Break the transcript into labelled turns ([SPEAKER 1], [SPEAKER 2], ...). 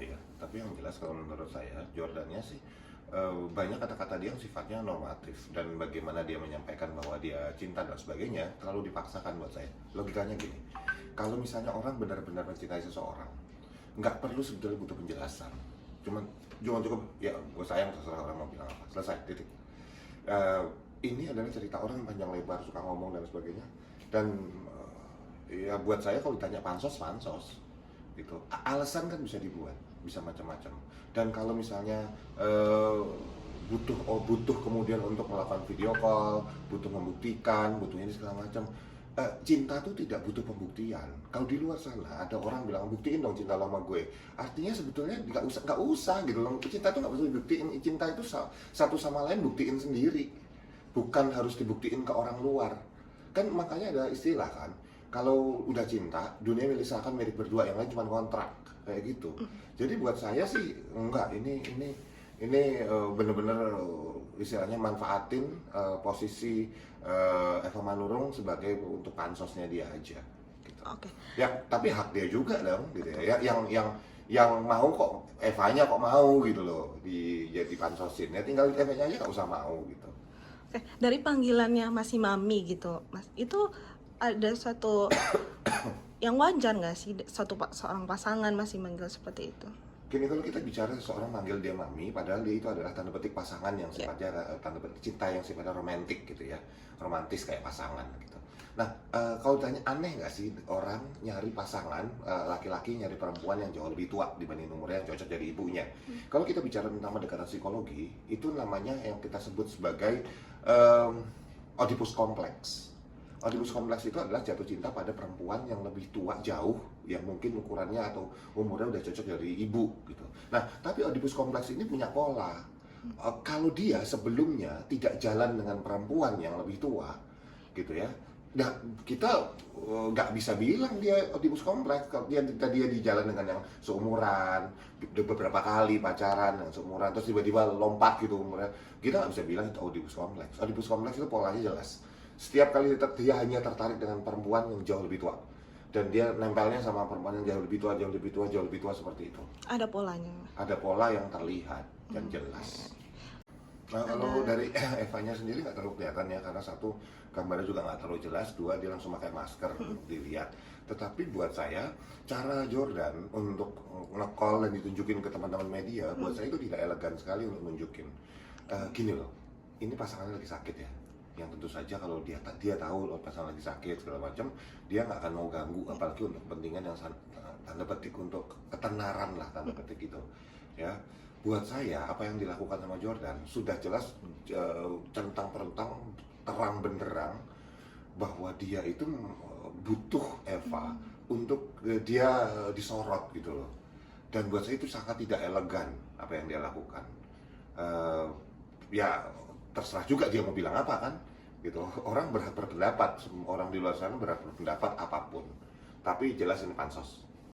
[SPEAKER 1] ya. Tapi yang jelas kalau menurut saya Jordannya sih banyak kata-kata dia yang sifatnya normatif, dan bagaimana dia menyampaikan bahwa dia cinta dan sebagainya terlalu dipaksakan buat saya. Logikanya gini, kalau misalnya orang benar-benar mencintai seseorang, nggak perlu sebetulnya butuh penjelasan. Cuman cuma cukup ya gue sayang, terserah orang mau bilang apa, selesai, titik. Eh, ini adalah cerita orang yang panjang lebar, suka ngomong dan sebagainya. Dan ya buat saya kalau ditanya pansos, pansos gitu. Alasan kan bisa dibuat, bisa macam-macam. Dan kalau misalnya butuh kemudian untuk melakukan video call, butuh membuktikan, butuh ini segala macam. Cinta tuh tidak butuh pembuktian. Kalau di luar sana ada orang bilang buktiin dong cinta lama gue, artinya sebetulnya nggak usah gitu loh. Cinta tuh nggak perlu dibuktiin. Cinta itu satu sama lain buktiin sendiri, bukan harus dibuktiin ke orang luar. Kan makanya ada istilah kan, kalau udah cinta dunia milik berdua, yang lain cuma kontrak, kayak gitu. Jadi buat saya sih enggak, ini bener-bener istilahnya manfaatin posisi Eva Manurung sebagai untuk pansosnya dia aja gitu.
[SPEAKER 2] Oke.
[SPEAKER 1] Ya tapi hak dia juga dong gitu ya, yang mau kok Evanya kok mau gitu loh jadi pansosin, ya tinggal Evanya aja nggak usah mau gitu.
[SPEAKER 2] Oke, dari panggilannya masih mami gitu, Mas, itu ada satu yang wajar nggak sih seorang pasangan masih manggil seperti itu?
[SPEAKER 1] Gini, kalau kita bicara seseorang manggil dia mami, padahal dia itu adalah tanda petik pasangan yang
[SPEAKER 2] Ya.
[SPEAKER 1] sifatnya tanda petik cinta yang sifatnya romantis gitu ya, romantis kayak pasangan gitu. Nah, kalau ditanya aneh nggak sih orang nyari pasangan laki-laki nyari perempuan yang jauh lebih tua dibanding umurnya yang cocok jadi ibunya? Kalau kita bicara tentang pendekatan psikologi, itu namanya yang kita sebut sebagai Oedipus kompleks. Oedipus kompleks itu adalah jatuh cinta pada perempuan yang lebih tua jauh, yang mungkin ukurannya atau umurnya udah cocok dari ibu gitu. Nah, tapi Oedipus kompleks ini punya pola. Kalau dia sebelumnya tidak jalan dengan perempuan yang lebih tua, gitu ya. Nah, kita nggak bisa bilang dia Oedipus kompleks kalau dia di jalan dengan yang seumuran, beberapa kali pacaran yang seumuran, terus tiba-tiba lompat gitu umurnya. Kita nggak bisa bilang itu Oedipus kompleks. Oedipus kompleks itu polanya jelas. Setiap kali dia hanya tertarik dengan perempuan yang jauh lebih tua, dan dia nempelnya sama perempuan yang jauh lebih tua, jauh lebih tua, jauh lebih tua, seperti itu.
[SPEAKER 2] Ada polanya.
[SPEAKER 1] Ada pola yang terlihat dan jelas. Nah, kalau dari Evanya sendiri nggak terlalu kelihatan ya, karena satu, gambarnya juga nggak terlalu jelas, dua, dia langsung pakai masker untuk dilihat. Tetapi buat saya, cara Jordan untuk nge-call dan ditunjukin ke teman-teman media, buat saya itu tidak elegan sekali untuk nunjukin. Gini loh, ini pasangannya lagi sakit ya, yang tentu saja kalau dia tahu loh pasangan lagi sakit segala macam, dia nggak akan mau ganggu, apalagi untuk kepentingan yang tanda petik untuk ketenaran lah, tanda petik itu ya. Buat saya apa yang dilakukan sama Jordan sudah jelas centang-perentang, terang benderang bahwa dia itu butuh Eva untuk dia disorot gitu loh. Dan buat saya itu sangat tidak elegan apa yang dia lakukan. Ya terserah juga dia mau bilang apa kan gitu. Orang berhak berpendapat, orang di luar sana berhak berpendapat apapun, tapi jelas ini pansos.